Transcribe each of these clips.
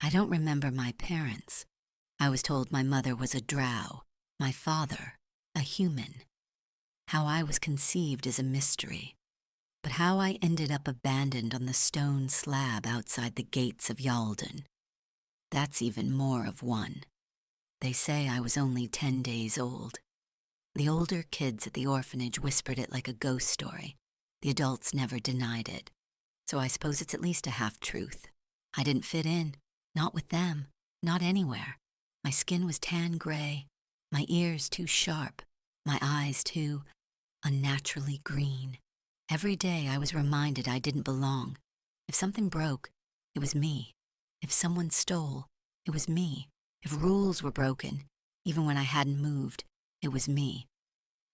I don't remember my parents. I was told my mother was a drow, my father, a human. How I was conceived is a mystery. But how I ended up abandoned on the stone slab outside the gates of Yalden, that's even more of one. They say I was only 10 days old. The older kids at the orphanage whispered it like a ghost story. The adults never denied it. So I suppose it's at least a half-truth. I didn't fit in, not with them, not anywhere. My skin was tan gray, my ears too sharp, my eyes too unnaturally green. Every day I was reminded I didn't belong. If something broke, it was me. If someone stole, it was me. If rules were broken, even when I hadn't moved, it was me.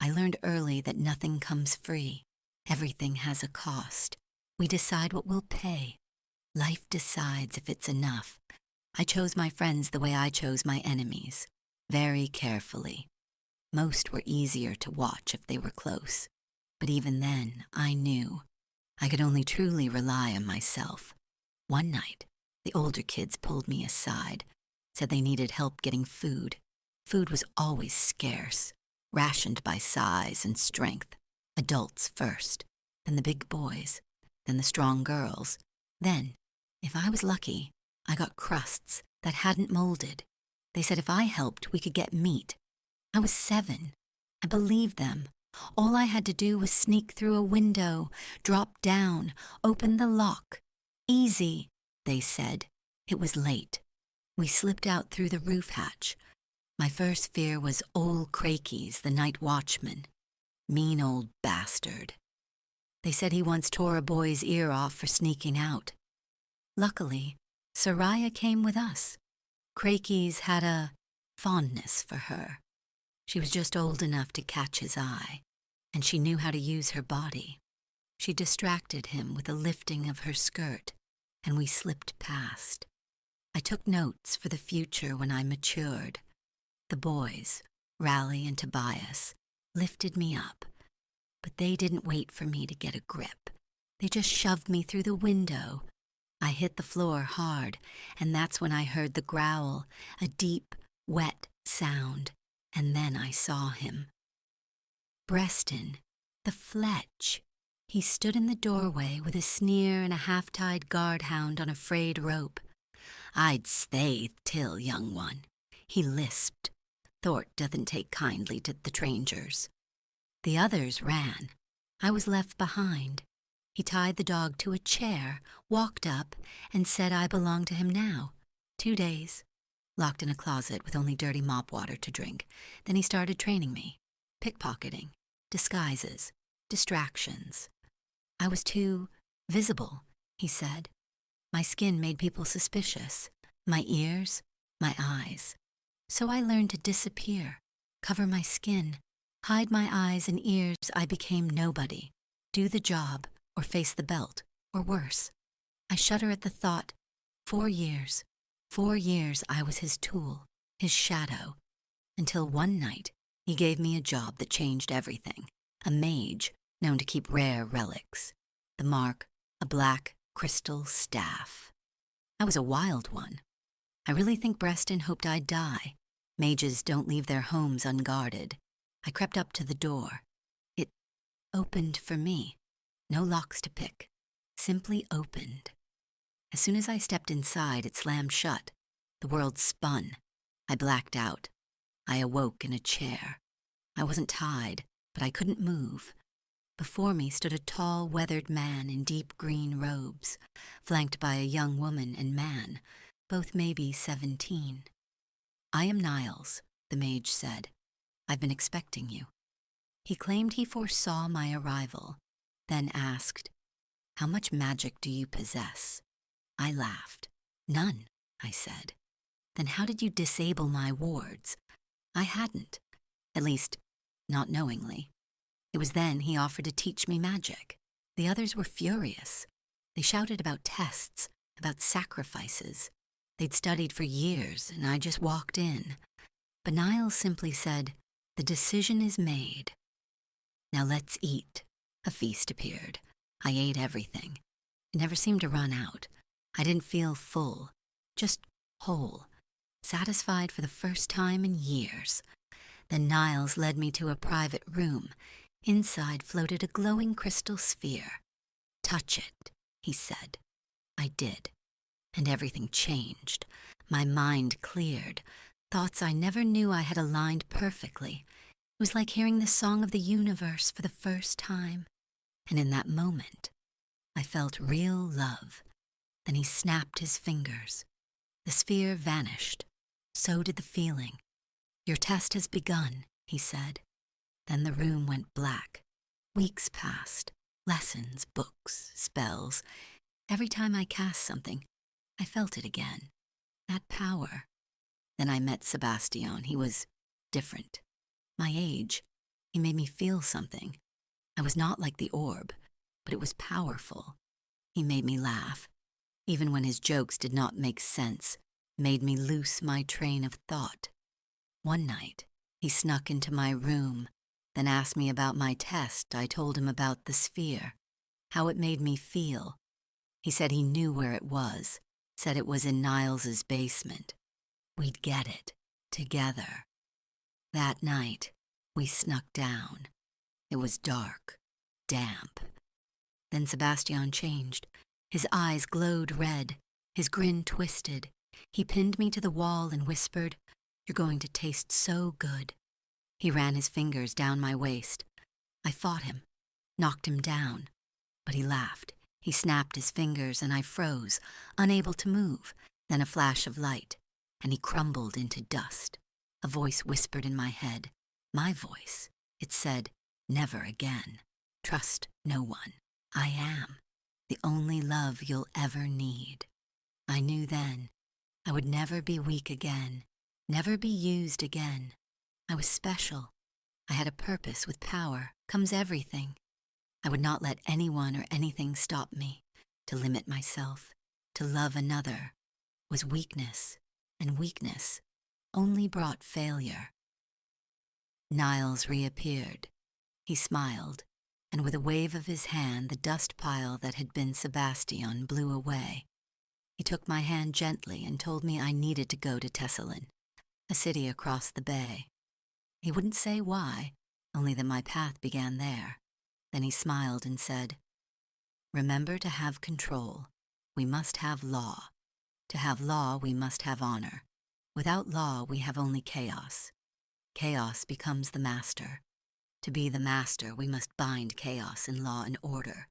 I learned early that nothing comes free. Everything has a cost. We decide what we'll pay. Life decides if it's enough. I chose my friends the way I chose my enemies, very carefully. Most were easier to watch if they were close. But even then, I knew. I could only truly rely on myself. One night, the older kids pulled me aside, said they needed help getting food. Food was always scarce, rationed by size and strength. Adults first, then the big boys, then the strong girls. Then, if I was lucky, I got crusts that hadn't molded. They said if I helped, we could get meat. I was 7. I believed them. All I had to do was sneak through a window, drop down, open the lock. Easy, they said. It was late. We slipped out through the roof hatch. My first fear was old Crakey's, the night watchman. Mean old bastard. They said he once tore a boy's ear off for sneaking out. Luckily, Soraya came with us. Crakey's had a fondness for her. She was just old enough to catch his eye, and she knew how to use her body. She distracted him with a lifting of her skirt, and we slipped past. I took notes for the future when I matured. The boys, Raleigh and Tobias, lifted me up, but they didn't wait for me to get a grip. They just shoved me through the window. I hit the floor hard, and that's when I heard the growl, a deep, wet sound, and then I saw him. Breston, the Fletch. He stood in the doorway with a sneer and a half-tied guard-hound on a frayed rope. "I'd stay till, young one," he lisped. Thort doesn't take kindly to the strangers. The others ran. I was left behind. He tied the dog to a chair, walked up, and said I belonged to him now. 2 days. Locked in a closet with only dirty mop water to drink. Then he started training me. Pickpocketing, disguises, distractions. I was too visible, he said. My skin made people suspicious. My ears, my eyes. So I learned to disappear, cover my skin, hide my eyes and ears. I became nobody. Do the job, or face the belt, or worse. I shudder at the thought. 4 years. 4 years I was his tool, his shadow, until one night he gave me a job that changed everything. A mage known to keep rare relics. The mark, a black crystal staff. I was a wild one. I really think Breston hoped I'd die. Mages don't leave their homes unguarded. I crept up to the door. It opened for me. No locks to pick. Simply opened. As soon as I stepped inside, it slammed shut. The world spun. I blacked out. I awoke in a chair. I wasn't tied, but I couldn't move. Before me stood a tall, weathered man in deep green robes, flanked by a young woman and man, both maybe 17. "I am Niles," the mage said. "I've been expecting you." He claimed he foresaw my arrival, then asked, "How much magic do you possess?" I laughed. "None," I said. "Then how did you disable my wards?" I hadn't. At least, not knowingly. It was then he offered to teach me magic. The others were furious. They shouted about tests, about sacrifices. They'd studied for years, and I just walked in. But Niles simply said, "The decision is made. Now let's eat." A feast appeared. I ate everything. It never seemed to run out. I didn't feel full, just whole, satisfied for the first time in years. Then Niles led me to a private room. Inside floated a glowing crystal sphere. "Touch it," he said. I did, and everything changed. My mind cleared. Thoughts I never knew I had aligned perfectly. It was like hearing the song of the universe for the first time. And in that moment, I felt real love. Then he snapped his fingers. The sphere vanished. So did the feeling. "Your test has begun," he said. Then the room went black. Weeks passed. Lessons, books, spells. Every time I cast something, I felt it again. That power. Then I met Sebastian. He was different. My age. He made me feel something. I was not like the orb, but it was powerful. He made me laugh, even when his jokes did not make sense, made me loose my train of thought. One night, he snuck into my room, then asked me about my test. I told him about the sphere, how it made me feel. He said he knew where it was, said it was in Niles's basement. We'd get it, together. That night, we snuck down. It was dark, damp. Then Sebastian changed. His eyes glowed red, his grin twisted. He pinned me to the wall and whispered, "You're going to taste so good." He ran his fingers down my waist. I fought him, knocked him down, but he laughed. He snapped his fingers and I froze, unable to move. Then a flash of light, and he crumbled into dust. A voice whispered in my head, my voice. It said, "Never again. Trust no one. I am the only love you'll ever need." I knew then I would never be weak again, never be used again. I was special. I had a purpose. With power comes everything. I would not let anyone or anything stop me. To limit myself, to love another, was weakness, and weakness only brought failure. Niles reappeared. He smiled, and with a wave of his hand, the dust pile that had been Sebastian blew away. He took my hand gently and told me I needed to go to Tessalin, a city across the bay. He wouldn't say why, only that my path began there. Then he smiled and said, "Remember to have control. We must have law. To have law, we must have honor. Without law, we have only chaos. Chaos becomes the master. To be the master, we must bind chaos in law and order."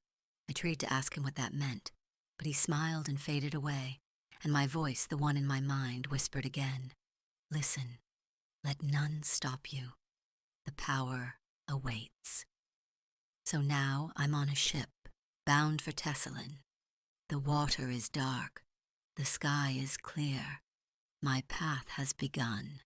I tried to ask him what that meant, but he smiled and faded away, and my voice, the one in my mind, whispered again, "Listen, let none stop you. The power awaits." So now I'm on a ship, bound for Tessalin. The water is dark. The sky is clear. My path has begun.